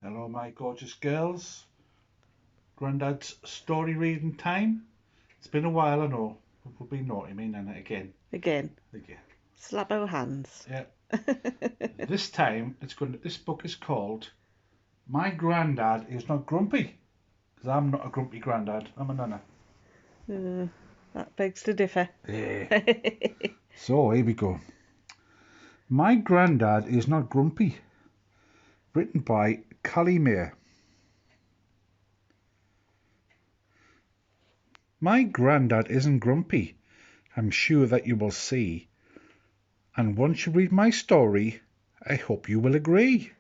Hello, my gorgeous girls. Grandad's story reading time. It's been a while, I know. We've been naughty, me and Nana again. Again. Again. Slap our hands. Yeah. This time, This book is called "My Grandad Is Not Grumpy," because I'm not a grumpy grandad. I'm a Nana. That begs to differ. Yeah. So here we go. My Grandad Is Not Grumpy. Written by Callie Mayer. My grandad isn't grumpy, I'm sure that you will see. And once you read my story, I hope you will agree.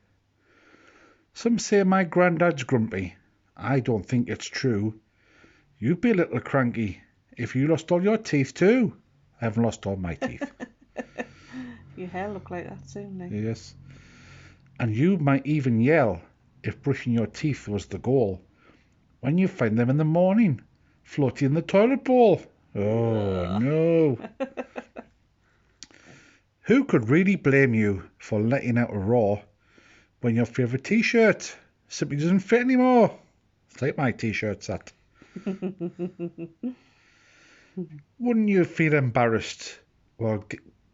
Some say my granddad's grumpy. I don't think it's true. You'd be a little cranky if you lost all your teeth too. I haven't lost all my teeth. Your hair look like that soon now. Yes. And you might even yell if brushing your teeth was the goal. When you find them in the morning, floating in the toilet bowl. Oh no. Who could really blame you for letting out a roar when your favourite t-shirt simply doesn't fit anymore? It's like my t-shirt's at. Wouldn't you feel embarrassed while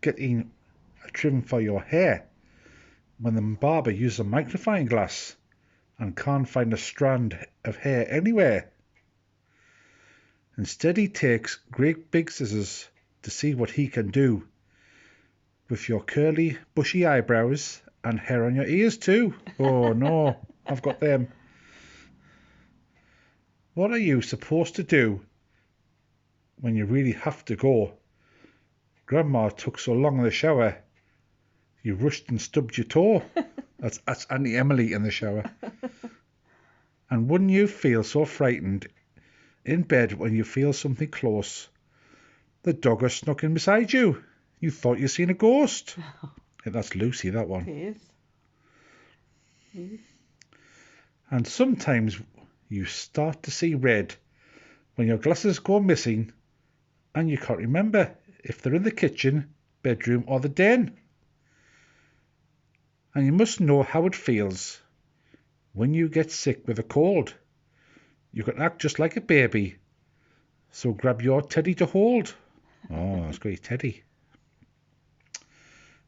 getting a trim for your hair when the barber uses a magnifying glass and can't find a strand of hair anywhere? Instead, he takes great big scissors to see what he can do with your curly, bushy eyebrows and hair on your ears too. Oh no, I've got them. What are you supposed to do when you really have to go? Grandma took so long in the shower, you rushed and stubbed your toe. That's Auntie Emily in the shower. And wouldn't you feel so frightened in bed when you feel something close? The dog has snuck in beside you. You thought you'd seen a ghost. Yeah, that's Lucy, that one. It is. And sometimes you start to see red when your glasses go missing and you can't remember if they're in the kitchen, bedroom or the den. And you must know how it feels when you get sick with a cold. You can act just like a baby, so grab your teddy to hold. Oh, that's great, Teddy.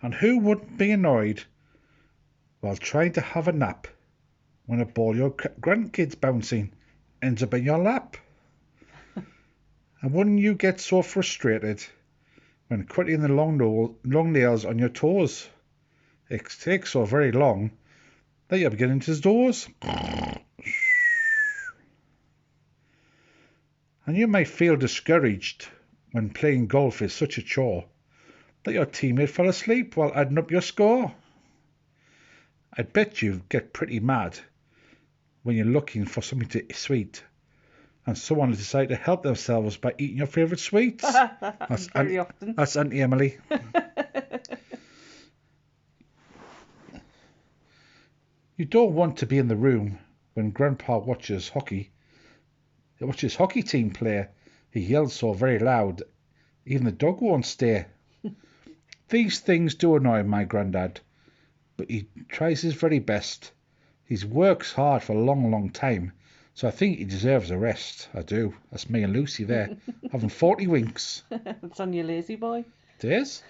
And who wouldn't be annoyed while trying to have a nap when a ball your grandkid's bouncing ends up in your lap? And wouldn't you get so frustrated when cutting the long nails on your toes? It takes so very long that you're beginning to doze. And you may feel discouraged when playing golf is such a chore that your teammate fell asleep while adding up your score. I bet you get pretty mad when you're looking for something to sweet and someone has decided to help themselves by eating your favourite sweets. That happens very often. That's Auntie Emily. You don't want to be in the room when Grandpa watches hockey. He watches hockey team play. He yells so very loud, even the dog won't stay. These things do annoy my Grandad, but he tries his very best. He works hard for a long, long time, so I think he deserves a rest. I do. That's me and Lucy there, having 40 winks. It's on your lazy boy. It is.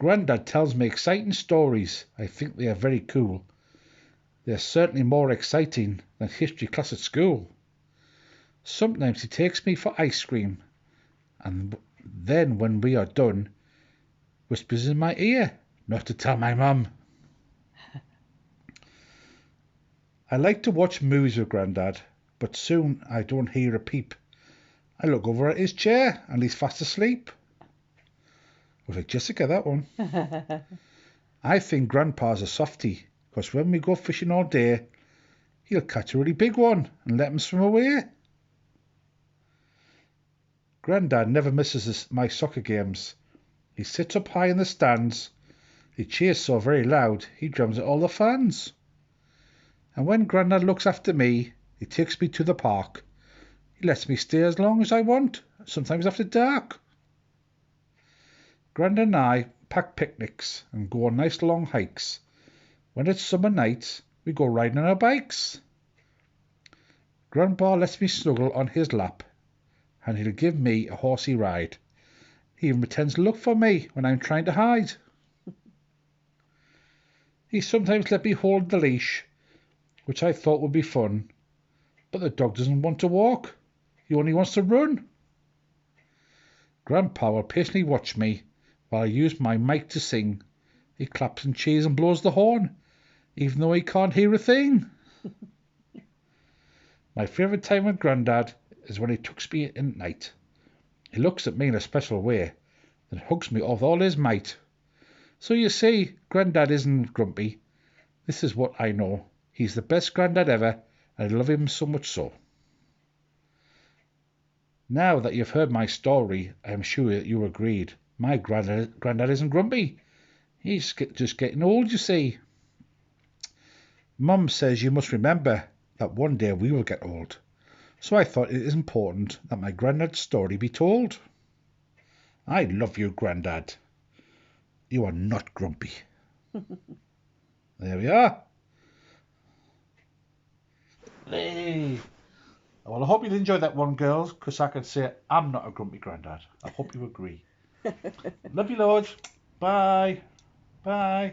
Grandad tells me exciting stories. I think they are very cool. They're certainly more exciting than history class at school. Sometimes he takes me for ice cream, and then when we are done, whispers in my ear not to tell my mum. I like to watch movies with Grandad, but soon I don't hear a peep. I look over at his chair and he's fast asleep. Was like Jessica, that one. I think Grandpa's a softie, because when we go fishing all day, he'll catch a really big one and let him swim away. Grandad never misses my soccer games. He sits up high in the stands. He cheers so very loud, he drums at all the fans. And when Grandad looks after me, he takes me to the park. He lets me stay as long as I want, sometimes after dark. Grandad and I pack picnics and go on nice long hikes. When it's summer nights, We go riding on our bikes. Grandpa lets me snuggle on his lap, and he'll give me a horsey ride. He even pretends to look for me when I'm trying to hide. He sometimes let me hold the leash, which I thought would be fun, but the dog doesn't want to walk. He only wants to run. Grandpa will patiently watch me while I use my mic to sing. He claps and cheers and blows the horn, even though he can't hear a thing. My favourite time with Grandad is when he tucks me in at night. He looks at me in a special way, then hugs me with all his might. So you see, Grandad isn't grumpy. This is what I know. He's the best Grandad ever, and I love him so much so. Now that you've heard my story, I am sure you agreed. My Grandad isn't grumpy. He's just getting old, you see. Mum says you must remember that one day we will get old. So I thought it is important that my Grandad's story be told. I love you, Grandad. You are not grumpy. There we are. Hey. Well, I hope you enjoyed that one, girls, because I can say I'm not a grumpy Grandad. I hope you agree. Love you loads. Bye. Bye.